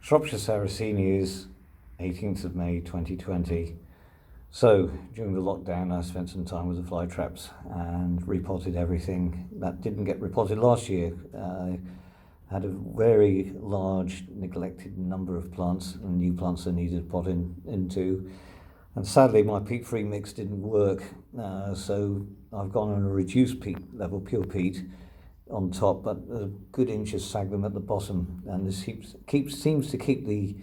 Shropshire Sarracenias, 18th of May 2020. So during the lockdown I spent some time with the Flytraps and repotted everything that didn't get repotted last year. I had a very large neglected number of plants and new plants I needed to pot into, and sadly my peat-free mix didn't work, so I've gone on a reduced peat level, pure peat, on top, but a good inch of saggum at the bottom, and this seems to keep the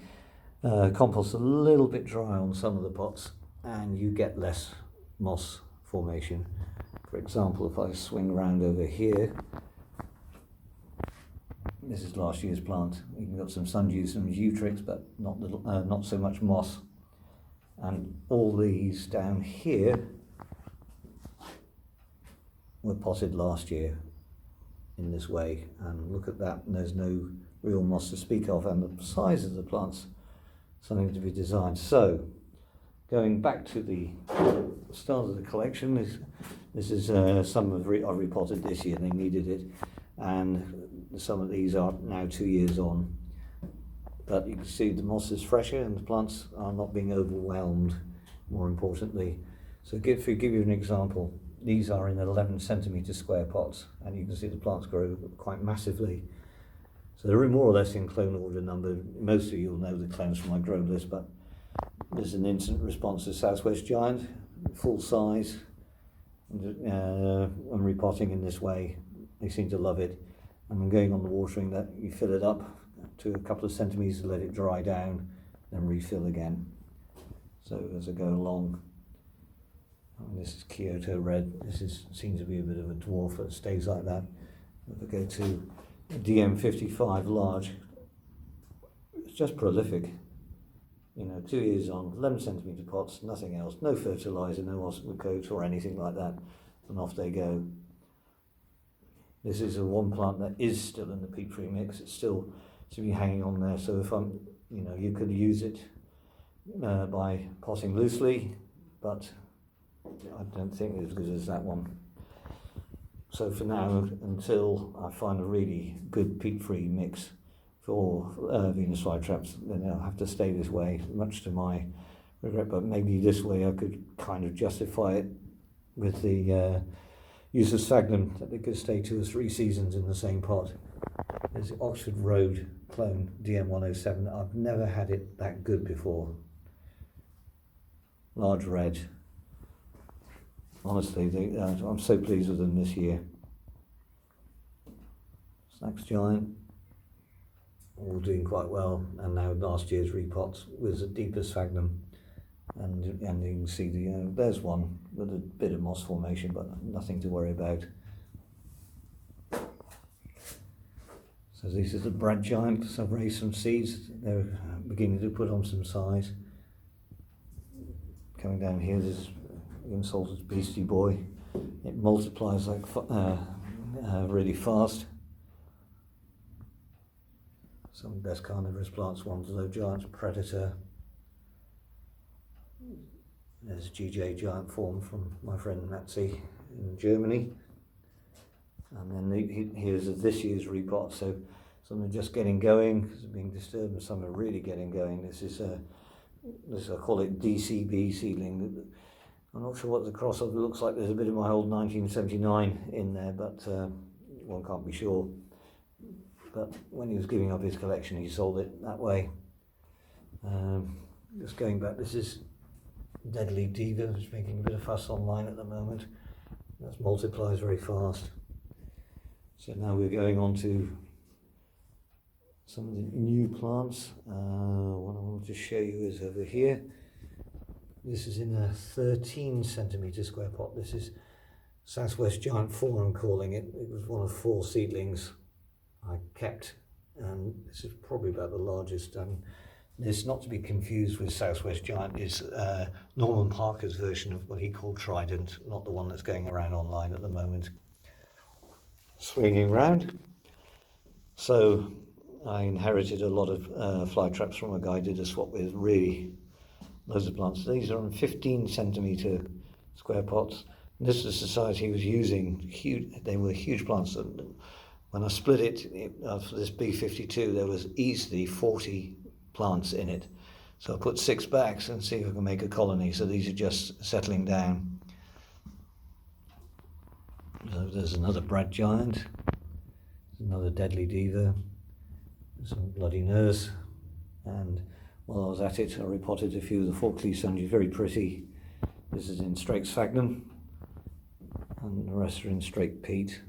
compost a little bit dry on some of the pots, and you get less moss formation. For example, if I swing around over here, this is last year's plant. You've got some sundew, some eutrix, but not so much moss. And all these down here were potted last year in this way, and look at that, and there's no real moss to speak of, and the size of the plants, something to be designed. So going back to the start of the collection, this is some I repotted this year, they needed it, and some of these are now 2 years on, but you can see the moss is fresher and the plants are not being overwhelmed, more importantly. So to give you an example, these are in 11 centimetre square pots, and you can see the plants grow quite massively. So they're more or less in clone order number. Most of you will know the clones from my grow list, but there's an instant response to Southwest Giant, full size. I'm repotting in this way. They seem to love it. And I'm going on the watering that you fill it up to a couple of centimetres, let it dry down, then refill again. So as I go along, this is Kyoto Red. Seems to be a bit of a dwarf, but it stays like that. If I go to DM55 large, it's just prolific. 2 years on, 11 centimetre pots, nothing else, no fertiliser, no osmocote or anything like that, and off they go. This is one plant that is still in the peat-free mix. It's still to be hanging on there. So if you could use it by potting loosely, but I don't think it's as good as that one. So for now, until I find a really good peat-free mix for Venus flytraps, then I'll have to stay this way, much to my regret, but maybe this way I could kind of justify it with the use of sphagnum, that they could stay 2 or 3 seasons in the same pot. There's the Oxford Road clone DM107. I've never had it that good before. Large red. Honestly, I'm so pleased with them this year. Snacks Giant, all doing quite well, and now last year's repots with a deeper sphagnum, and you can see there's one with a bit of moss formation, but nothing to worry about. So this is the Brad Giant, because I've raised some seeds. They're beginning to put on some size. Coming down here, there's Insulted Beastie Boy. It multiplies like really fast. Some of the best carnivorous plants, Wonslow Giant, Predator. There's GJ Giant form from my friend Nazi in Germany. And then here's this year's repot. So some are just getting going because they're being disturbed, and some are really getting going. This is I call it DCB seedling. I'm not sure what the crossover looks like. There's a bit of my old 1979 in there, but one can't be sure. But when he was giving up his collection, he sold it that way. Just going back, this is Deadly Diva, who's making a bit of fuss online at the moment. That multiplies very fast. So now we're going on to some of the new plants. What I want to show you is over here. This is in a 13 centimetre square pot. This is Southwest Giant 4, I'm calling it. It was one of 4 seedlings I kept, and this is probably about the largest. This, not to be confused with Southwest Giant, is Norman Parker's version of what he called Trident, not the one that's going around online at the moment. Swinging round. So I inherited a lot of fly traps from a guy I did a swap with, really loads of plants. These are on 15 centimetre square pots. And this is the size he was using. Huge, they were huge plants. And when I split it for this B52, there was easily 40 plants in it. So I'll put 6 bags and see if I can make a colony. So these are just settling down. So there's another Brad Giant, another Deadly Diva, some Bloody Nurse, and while I was at it I repotted a few of the Forkleaf Sundews, very pretty. This is in Strake Sphagnum and the rest are in Strake Peat.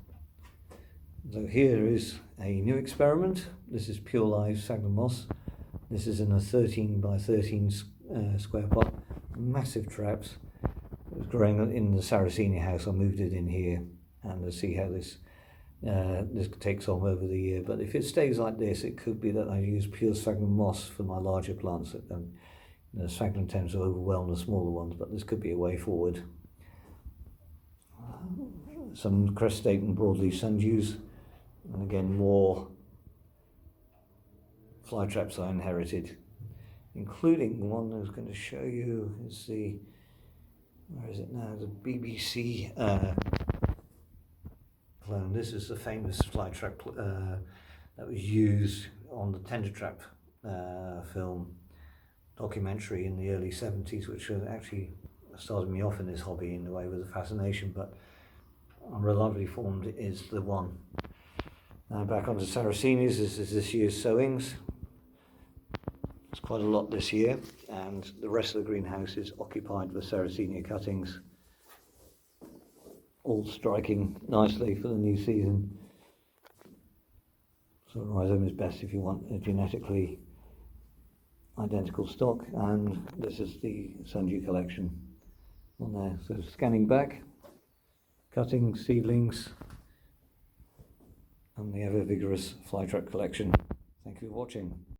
So here is a new experiment. This is Pure Live Sphagnum Moss. This is in a 13 by 13 square pot, massive traps. It was growing in the Sarracenia house. I moved it in here, and we'll see how this takes on over the year. But if it stays like this, it could be that I use pure sphagnum moss for my larger plants. Sphagnum tends to overwhelm the smaller ones, but this could be a way forward. Some crestate and broadleaf sundews, and again more flytraps I inherited, including the one I was going to show you is the, where is it now, the BBC clone. This is the famous flytrap that was used on the Tender Trap film documentary in the early 70s, which actually started me off in this hobby in a way with a fascination, but I'm reliably informed it is the one. Now back onto Sarracenias. This is this year's sowings. It's quite a lot this year, and the rest of the greenhouse is occupied with Sarracenia cuttings, all striking nicely for the new season. So rhizome is best if you want a genetically identical stock, and this is the sundew collection on there. So scanning back, cuttings, seedlings, and the ever vigorous flytrap collection. Thank you for watching.